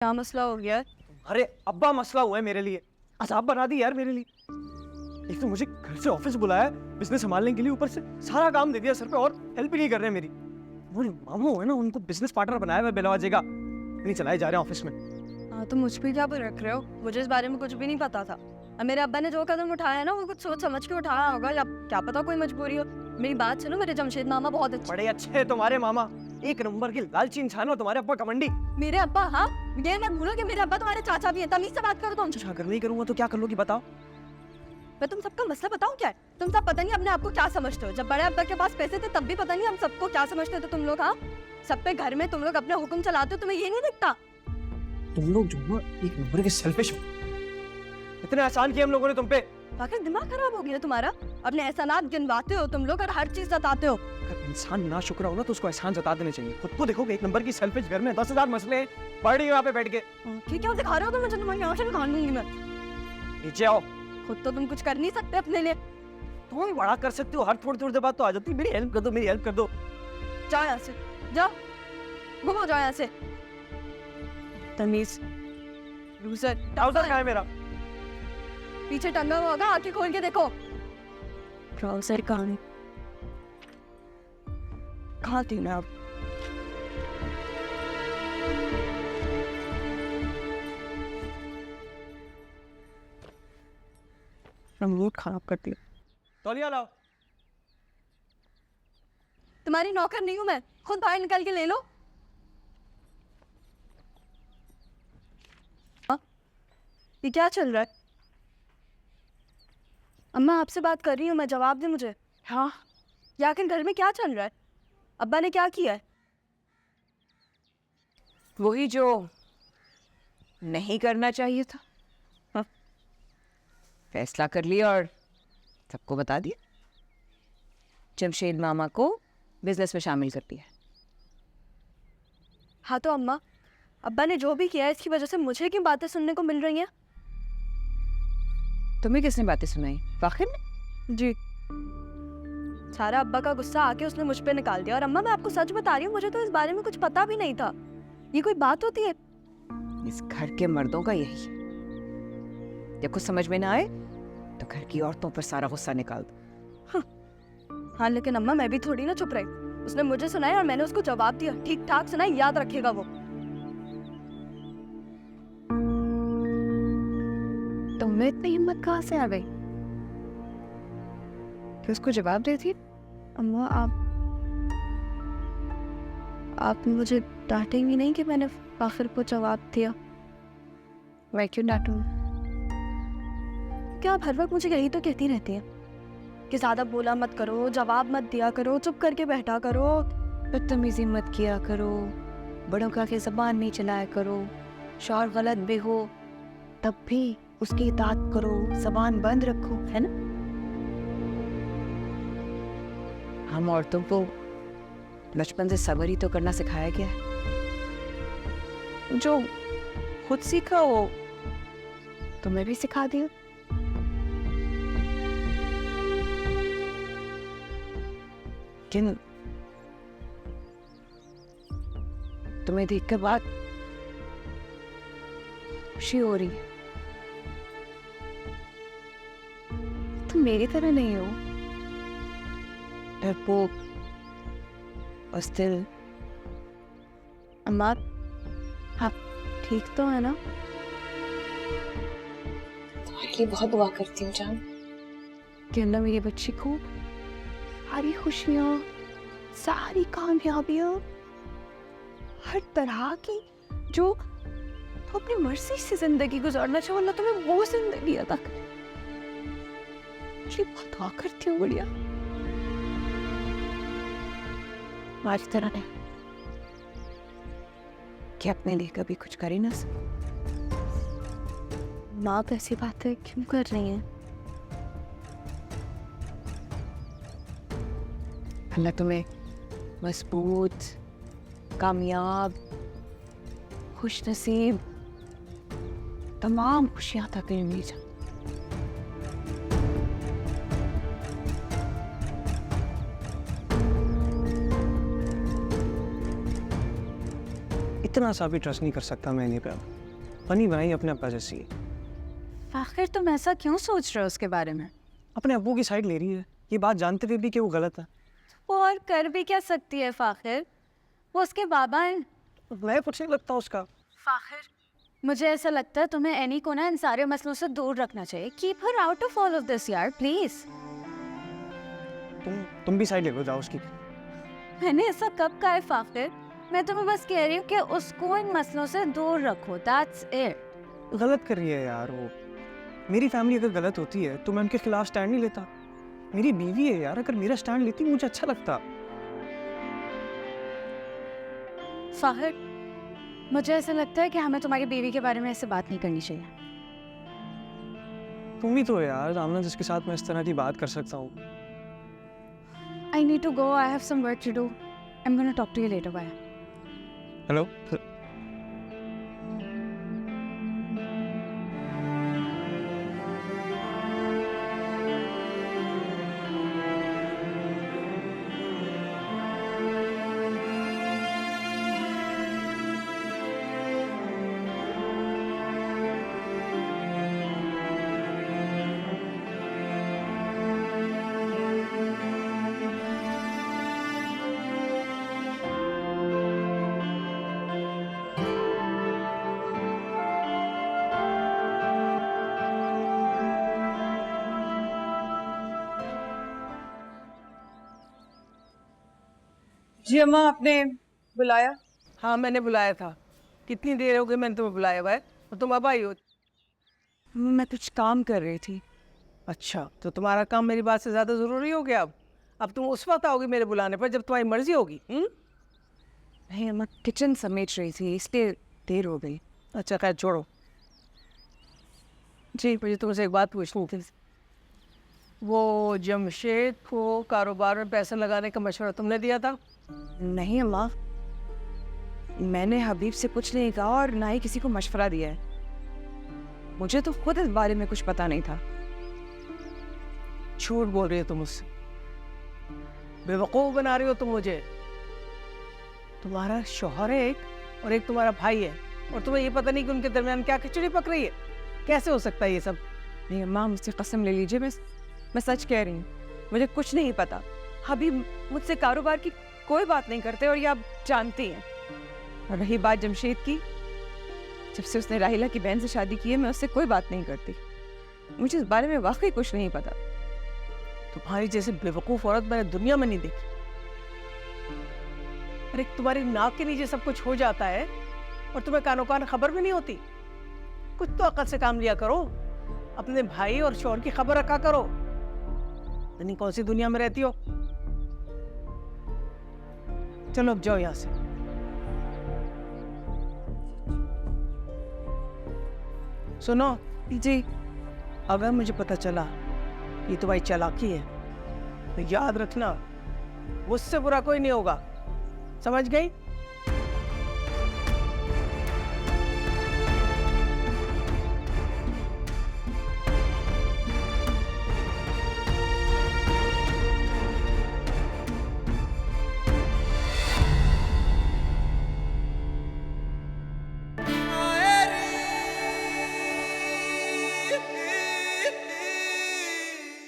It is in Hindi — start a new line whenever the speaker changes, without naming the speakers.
क्या मसला हो गया है?
अरे अब्बा मसला हुआ है मेरे लिए। अजाब बना दी यार मेरे लिए। एक तो मुझे घर से ऑफिस बुलाया है बिजनेस संभालने के लिए, ऊपर से सारा काम दे दिया सर पे और हेल्प ही नहीं कर रहे मेरी। वो मामू है ना, उनको बिजनेस पार्टनर बनाया हुआ है बेलवाजे का, नहीं चलाए जा रहे हैं ऑफिस में।
हाँ तो मुझ पे क्या रख रहे हो? मुझे इस बारे में कुछ भी नहीं पता था। अब मेरे अब्बा ने जो कदम उठाया है ना, वो कुछ सोच समझ के उठाया होगा, या क्या पता कोई मजबूरी हो। मेरी बात सुनो, मेरे जमशेद मामा बहुत अच्छे।
बड़े अच्छे हैं तुम्हारे मामा, एक नंबर की लालची इंसान हो। तुम्हारे अब्बा कमंडी।
मेरे अब्बा? हाँ, ये मत भूलो कि मेरे अब्बा तुम्हारे चाचा भी हैं। तमीज से बात करो तुम।
अच्छा अगर नहीं करूंगा तो क्या कर लोगी बताओ?
मैं तुम सबका मसला बताऊं क्या है? तुम सब पता नहीं अपने आप को क्या समझते हो। जब बड़े अब्बा के पास पैसे थे तब भी पता नहीं हम सबको क्या समझते थे तुम लोग। हाँ, सब पे घर में तुम लोग अपने हुक्म चलाते हो, तुम्हें ये नहीं दिखता?
तुम लोग जो ना एक नंबर के सेल्फिश हो। इतने एहसान किए हम लोगों ने तुम पे।
आखिर दिमाग खराब हो गया तुम्हारा। अपने एहसानात गिनवाते हो तुम लोग और हर चीज जताते हो।
अगर इंसान ना शुक्र हो ना तो उसको एहसान जता देने चाहिए। खुद को देखोगे एक नंबर की सेल्फिश, घर में 10,000 मसले हैं, पढ़ रही हो यहाँ पे बैठ के।
ठीक है, दिखा रहे हो तो मुझे तुम्हारी आंखें निकाल दूंगी मैं।
नीचे आओ।
खुद तो तुम कुछ कर नहीं सकते अपने लिए।
तुम भी बड़ा कर सकते हो, हर थोड़ी थोड़ी देर बाद तो आ जाती है, मेरी हेल्प कर दो, मेरी हेल्प कर दो।
जाओ यहाँ से, जाओ, घुमो, जाओ यहाँ से। तमीज, लूजर।
ट्राउजर कहाँ है मेरा?
पीछे टंगा हुआ होगा, आंखें खोल के देखो। ट्राउजर कहाँ? कहाँ थी ना आप? मूड खराब करती है।
तौलिया लाओ।
तुम्हारी नौकर नहीं हूं मैं, खुद बाहर निकल के ले लो। ये क्या चल रहा है? अम्मा आपसे बात कर रही हूँ मैं, जवाब दे मुझे।
हाँ,
ये आखिर घर में क्या चल रहा है? अब्बा ने क्या किया है?
वही जो नहीं करना चाहिए था। हाँ। फैसला कर लिया और सबको बता दिया। जमशेद मामा को बिजनेस में शामिल कर दिया।
हाँ तो अम्मा, अब्बा ने जो भी किया है इसकी वजह से मुझे क्यों बातें सुनने को मिल रही हैं?
तुम्हें किसने बातें सुनाई? फाखिर ने?
जी, सारा अब्बा का गुस्सा आके उसने मुझ पे निकाल दिया। और अम्मा मैं आपको सच बता रही हूँ, मुझे तो इस बारे में कुछ पता भी नहीं था। ये कोई बात होती है?
इस घर के मर्दों का यही है, जब कुछ समझ में ना आए तो घर की औरतों पर सारा गुस्सा निकाल दो।
हाँ लेकिन अम्मा मैं भी थोड़ी ना चुप रही। उसने मुझे सुनाया और मैंने उसको जवाब दिया। ठीक ठाक सुनाई, याद रखेगा वो।
तुम में इतनी हिम्मत कहाँ से आ गई कि उसको जवाब देती?
अम्मा आप मुझे डांटेंगी नहीं कि मैंने आखिर को जवाब दिया?
मैं क्यों डांटूं?
क्या आप हर वक्त मुझे यही तो कहती रहती हैं कि ज्यादा बोला मत करो, जवाब मत दिया करो, चुप करके बैठा करो,
बदतमीजी मत किया करो, बड़ों का के जबान नहीं चलाया करो, शौहर गलत भी हो तब भी उसकी इताअत करो, जबान बंद रखो, है ना? हम औरतों को बचपन से सब्र ही तो करना सिखाया गया है। जो खुद सीखा वो तुम्हें भी सिखा दिया। लेकिन तुम्हें देखकर बात खुशी हो रही है। तुम मेरी तरह नहीं हो, डरपोक, अस्थिर।
अम्मा आप ठीक तो है ना?
तुम्हारे लिए बहुत दुआ करती हूँ जान, कि अल्लाह मेरी बच्ची को सारी खुशियाँ, सारी कामयाबियाँ, हर तरह की जो तो अपनी मर्जी से जिंदगी गुजारना चाहो, अल्लाह तुम्हें वो जिंदगी अता करे। बहुत दुआ करती हूँ बढ़िया। हमारी तरह नहीं कि अपने लिए कभी कुछ कर ही ना सके।
माँ आप ऐसी बातें क्यों कर रही हैं?
अल्लाह तुम्हें मजबूत, कामयाब, खुश नसीब तमाम खुशियां अता करेंगी जान।
इतना सा भी ट्रस्ट नहीं कर सकता मैं इन्हीं पे। बनी बनाई अपने अब्बा जैसी है।
आखिर तुम ऐसा क्यों सोच रहे हो उसके बारे में?
अपने अब्बू की साइड ले रही है, ये बात जानते हुए भी कि वो गलत है।
वो और कर भी क्या सकती है फाखिर, वो उसके बाबा हैं।
मैं कुछ नहीं लगता उसका।
फाखिर, मुझे ऐसा लगता है तुम्हें एनी को ना इन सारे मसलों से दूर रखना चाहिए। Keep her out of all of this यार, प्लीज।
तुम भी साइड ले लो, जाओ उसकी।
मैंने ऐसा कब कहा है फाखिर? मैं तुम्हें बस कह रही हूँ कि उसको इन मसलों से दूर रखो, दैट्स इट।
गलत कर रही है यार वो। मेरी फैमिली अगर गलत होती है तो मैं उनके खिलाफ स्टैंड नहीं लेता। मेरी बीवी है यार, अगर मेरा स्टैंड लेती मुझे अच्छा लगता।
फाखिर, मुझे ऐसा लगता है कि हमें तुम्हारी बीवी के बारे में ऐसे बात नहीं करनी चाहिए।
तुम ही तो हो यार आमना जिसके साथ मैं इस तरह की बात कर सकता हूँ।
I need to go. I have some work to do. I'm gonna talk to you later. Bye.
Hello.
जी अम्मा, आपने बुलाया?
हाँ मैंने बुलाया था। कितनी देर हो गई मैंने तुम्हें बुलाया हुआ है और तुम अब आई हो।
मैं कुछ काम कर रही थी।
अच्छा, तो तुम्हारा काम मेरी बात से ज़्यादा ज़रूरी हो गया अब तुम उस वक्त आओगी मेरे बुलाने पर जब तुम्हारी मर्जी होगी।
नहीं अम्मा, किचन समेट रही थी इसलिए देर हो गई।
अच्छा खैर छोड़ो। जी मुझे तुमसे एक बात पूछनी थी। वो जमशेद को कारोबार में पैसा लगाने का मशवरा तुमने दिया था?
नहीं अम्मा, मैंने हबीब से कुछ नहीं कहा और ना ही किसी को मशवरा दिया है। मुझे तो खुद इस बारे में कुछ पता नहीं था।
झूठ बोल रही हो तुम मुझसे, बेवकूफ़ बना रही हो तुम मुझे। तुम्हारा शौहर है एक और एक तुम्हारा भाई है और तुम्हें ये पता नहीं कि उनके दरमियान क्या खिचड़ी पक रही है। कैसे हो सकता है ये सब?
नहीं अम्मा, मुझसे कसम ले लीजिए, मैं सच कह रही हूँ, मुझे कुछ नहीं पता। हबीब मुझसे कारोबार की कोई बात नहीं करते और ये आप जानती हैं। और रही बात जमशेद की, जब से उसने राहिला की बहन से शादी की है मैं उससे कोई बात नहीं करती। मुझे इस बारे में वाकई कुछ नहीं पता।
तुम्हारी जैसे बेवकूफ़ औरत मैंने दुनिया में नहीं देखी। अरे तुम्हारी नाक के नीचे सब कुछ हो जाता है और तुम्हें कानो कान खबर भी नहीं होती। कुछ तो अकल से काम लिया करो। अपने भाई और शौहर की खबर रखा करो। नहीं कौन सी दुनिया में रहती हो। चलो अब जाओ यहाँ से। सुनो
जी,
अगर मुझे पता चला कि तुम्हारी चालाकी है तो याद रखना मुझसे बुरा कोई नहीं होगा, समझ गई?